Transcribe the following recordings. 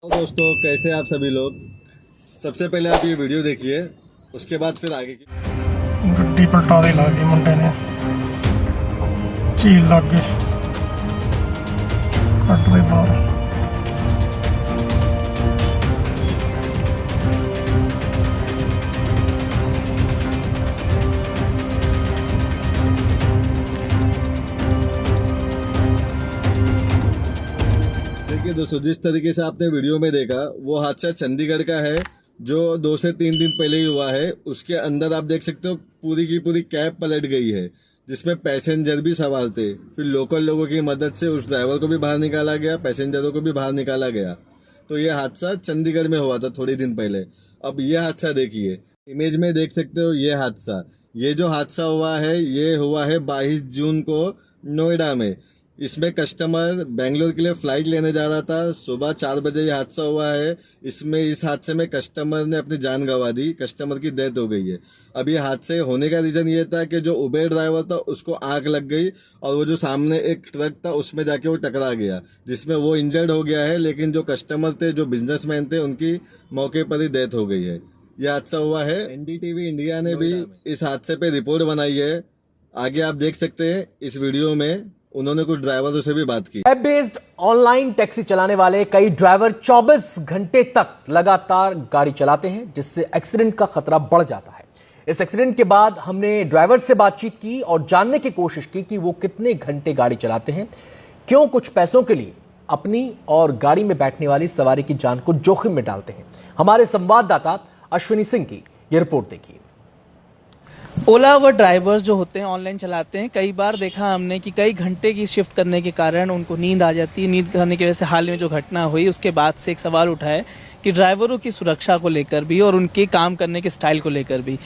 तो दोस्तों, कैसे आप सभी लोग। सबसे पहले आप ये वीडियो देखिए, उसके बाद फिर आगे की। गड्डी पलटा दी लगदी मुंडे ने झील लग गई कट दे बाहर। देखिए दोस्तों, जिस तरीके से आपने वीडियो में देखा वो हादसा चंडीगढ़ का है, जो 2 से 3 दिन पहले ही हुआ है। उसके अंदर आप देख सकते हो पूरी की पूरी कैब पलट गई है, जिसमें पैसेंजर भी सवार थे। फिर लोकल लोगों की मदद से उस ड्राइवर को भी बाहर निकाला गया, पैसेंजरों को भी बाहर निकाला गया। तो ये हादसा चंडीगढ़ में हुआ था थोड़े दिन पहले। अब ये हादसा देखिए, इमेज में देख सकते हो ये हादसा। ये जो हादसा हुआ है ये हुआ है 22 जून को नोएडा में। इसमें कस्टमर बेंगलोर के लिए फ़्लाइट लेने जा रहा था। सुबह 4 बजे ये हादसा हुआ है। इस हादसे में कस्टमर ने अपनी जान गंवा दी, कस्टमर की डेथ हो गई है। अब ये हादसे होने का रीज़न ये था कि जो उबेर ड्राइवर था उसको आग लग गई, और वो जो सामने एक ट्रक था उसमें जाके वो टकरा गया, जिसमें वो इंजर्ड हो गया है। लेकिन जो कस्टमर थे, जो बिजनेसमैन थे, उनकी मौके पर ही डेथ हो गई है। यह हादसा हुआ है। एनडीटीवी इंडिया ने भी इस हादसे पे रिपोर्ट बनाई है। आगे आप देख सकते हैं इस वीडियो में उन्होंने कुछ ड्राइवरों से भी बात की। ऐप बेस्ड ऑनलाइन टैक्सी चलाने वाले कई ड्राइवर 24 घंटे तक लगातार गाड़ी चलाते हैं, जिससे एक्सीडेंट का खतरा बढ़ जाता है। इस एक्सीडेंट के बाद हमने ड्राइवर से बातचीत की और जानने की कोशिश की कि वो कितने घंटे गाड़ी चलाते हैं, क्यों कुछ पैसों के लिए अपनी और गाड़ी में बैठने वाली सवारी की जान को जोखिम में डालते हैं। हमारे संवाददाता अश्विनी सिंह की यह रिपोर्ट देखिए। ओला व ड्राइवर्स जो होते हैं ऑनलाइन चलाते हैं, कई बार देखा हमने कि कई घंटे की शिफ्ट करने के कारण उनको नींद आ जाती है। नींद करने की वजह से हाल में जो घटना हुई उसके बाद से एक सवाल उठा है कि ड्राइवरों की सुरक्षा को लेकर भी और उनके काम करने के स्टाइल को लेकर भी।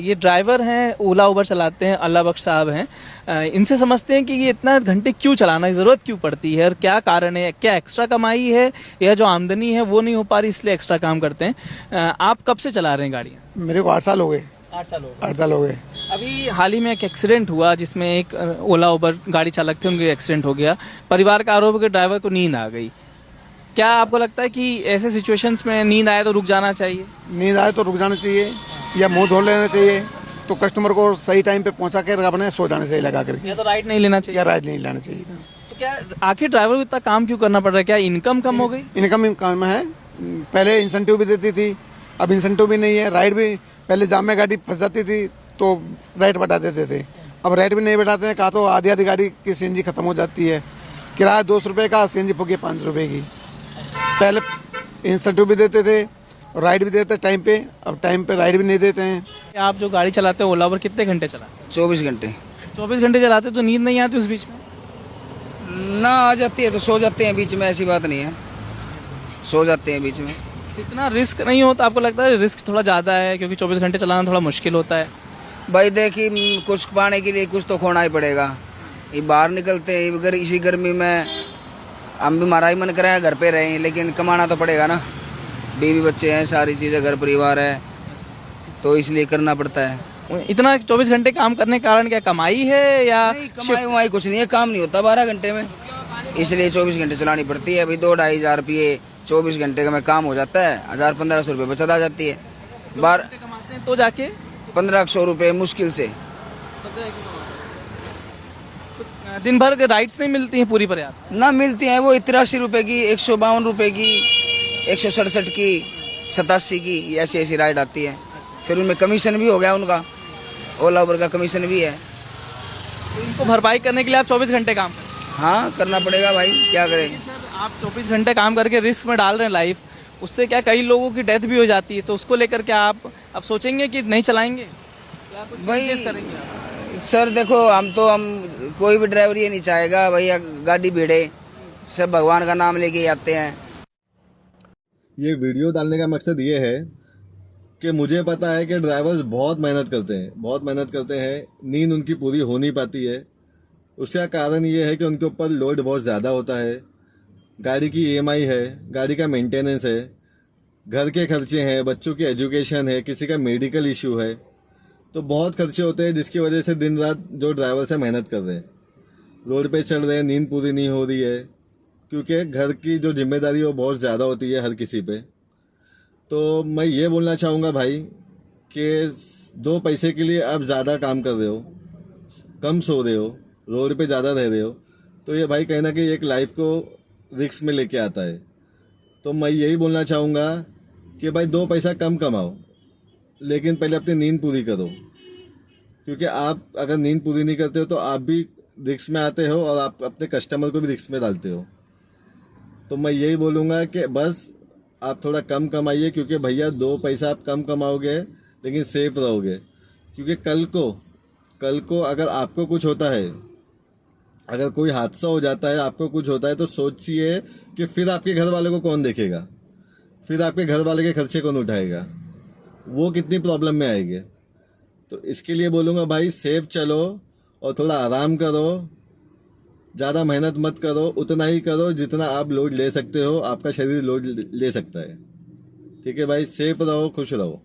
ये ड्राइवर हैं, ओला उबर चलाते हैं, अल्लाह बख्श साहब हैं। इनसे समझते हैं कि ये इतना घंटे क्यों चलाना, ज़रूरत क्यों पड़ती है और क्या कारण है। क्या एक्स्ट्रा कमाई है या जो आमदनी है वो नहीं हो पा रही इसलिए एक्स्ट्रा काम करते हैं। आप कब से चला रहे हैं गाड़ियाँ? मेरे को 8 साल हो गए। 8 साल हो 8 साल हो गए। अभी हाल ही में एक एक्सीडेंट हुआ जिसमें एक ओला उबर गाड़ी चालक थे, उनके एक्सीडेंट हो गया। परिवार का आरोप है कि ड्राइवर को नींद आ गई। क्या आपको लगता है कि ऐसे सिचुएशंस में नींद आए तो रुक जाना चाहिए? नींद आए तो रुक जाना चाहिए या मुंह धो लेना चाहिए, तो कस्टमर को सही टाइम पे पहुंचा के अपने सो जाने से लगा करके, या तो राइड नहीं लेना चाहिए या राइड नहीं लेना चाहिए। तो क्या आखिर ड्राइवर को इतना काम क्यों करना पड़ रहा है? क्या इनकम कम हो गई? इनकम कम है। पहले इंसेंटिव भी देती थी, अब इंसेंटिव भी नहीं है। राइड भी पहले जाम में गाड़ी फंस जाती थी तो राइड बढ़ा देते थे, अब राइड भी नहीं बैठाते हैं। कहा तो आधी आधी गाड़ी की सीएनजी खत्म हो जाती है। किराया 200 रुपये का, सीएनजी फूकी 500 रुपये की। पहले इंसेंटिव भी देते थे, राइड भी देते टाइम पे, अब टाइम पे राइड भी नहीं देते हैं। आप जो गाड़ी चलाते हैं ओला पर कितने घंटे चलाते हैं? 24 घंटे। 24 घंटे चलाते तो नींद नहीं आती उस बीच में? ना आ जाती है तो सो जाते हैं बीच में, ऐसी बात नहीं है, सो जाते हैं बीच में। इतना रिस्क नहीं होता? आपको लगता है रिस्क थोड़ा ज़्यादा है क्योंकि 24 घंटे चलाना थोड़ा मुश्किल होता है? भाई देखिए, कुछ पाने के लिए कुछ तो खोना ही पड़ेगा। ये बाहर निकलते हैं अगर इसी गर्मी में, हम भी हमारा ही मन करे घर पे रहें, लेकिन कमाना तो पड़ेगा ना। बीवी बच्चे हैं, सारी चीज़ें, घर परिवार है, तो इसलिए करना पड़ता है। इतना 24 घंटे काम करने के कारण क्या कमाई है या कमाई वमाई कुछ नहीं है, काम नहीं होता 12 घंटे में, इसलिए 24 घंटे चलानी पड़ती है। अभी 2-2.5 हज़ार रुपये 24 घंटे का में काम हो जाता है। 1000-1500 रुपये बचत आ जाती है। बार कमाते हैं तो जाके 1500 रुपये मुश्किल से। दिन भर के राइड्स नहीं मिलती हैं पूरी पर्याप्त? ना मिलती हैं, वो 83 रुपये की, 152 रुपये की, 167 की, 87 की, ऐसी ऐसी राइड आती है। फिर उनमें कमीशन भी हो गया उनका, ओला उबर का कमीशन भी है। तो इनको भरपाई करने के लिए आप 24 घंटे काम करें? हाँ, करना पड़ेगा भाई, क्या करें। आप 24 घंटे काम करके रिस्क में डाल रहे हैं लाइफ, उससे क्या कई लोगों की डेथ भी हो जाती है, तो उसको लेकर क्या आप अब सोचेंगे कि नहीं चलाएंगे या कुछ चेंजेस करेंगे आप? सर देखो, हम कोई भी ड्राइवर ये नहीं चाहेगा भैया गाड़ी भिड़े, सब भगवान का नाम लेके आते हैं। ये वीडियो डालने का मकसद ये है कि मुझे पता है कि ड्राइवर्स बहुत मेहनत करते हैं। नींद उनकी पूरी हो नहीं पाती है। उसका कारण ये है कि उनके ऊपर लोड बहुत ज़्यादा होता है। गाड़ी की ईएमआई है, गाड़ी का मेंटेनेंस है, घर के खर्चे हैं, बच्चों की एजुकेशन है, किसी का मेडिकल इशू है। तो बहुत खर्चे होते हैं, जिसकी वजह से दिन रात जो ड्राइवर से मेहनत कर रहे हैं, रोड पे चल रहे हैं, नींद पूरी नहीं हो रही है। क्योंकि घर की जो जिम्मेदारी है वो बहुत ज़्यादा होती है हर किसी पे। तो मैं ये बोलना चाहूँगा भाई कि 2 पैसे के लिए आप ज़्यादा काम कर रहे हो, कम सो रहे हो, रोड पे ज़्यादा रह रहे हो, तो ये भाई कहीं ना कहीं एक लाइफ को रिस्क में लेके आता है। तो मैं यही बोलना चाहूँगा कि भाई 2 पैसा कम कमाओ, लेकिन पहले अपनी नींद पूरी करो, क्योंकि आप अगर नींद पूरी नहीं करते हो तो आप भी रिस्क में आते हो और आप अपने कस्टमर को भी रिस्क में डालते हो। तो मैं यही बोलूँगा कि बस आप थोड़ा कम कमाइए, क्योंकि भैया 2 पैसा आप कम कमाओगे लेकिन सेफ रहोगे। क्योंकि कल को अगर आपको कुछ होता है, अगर कोई हादसा हो जाता है, आपको कुछ होता है, तो सोचिए कि फिर आपके घर वाले को कौन देखेगा, फिर आपके घर वाले के खर्चे कौन उठाएगा, वो कितनी प्रॉब्लम में आएंगे। तो इसके लिए बोलूँगा भाई सेफ चलो और थोड़ा आराम करो, ज़्यादा मेहनत मत करो, उतना ही करो जितना आप लोड ले सकते हो, आपका शरीर लोड ले सकता है। ठीक है भाई, सेफ रहो, खुश रहो।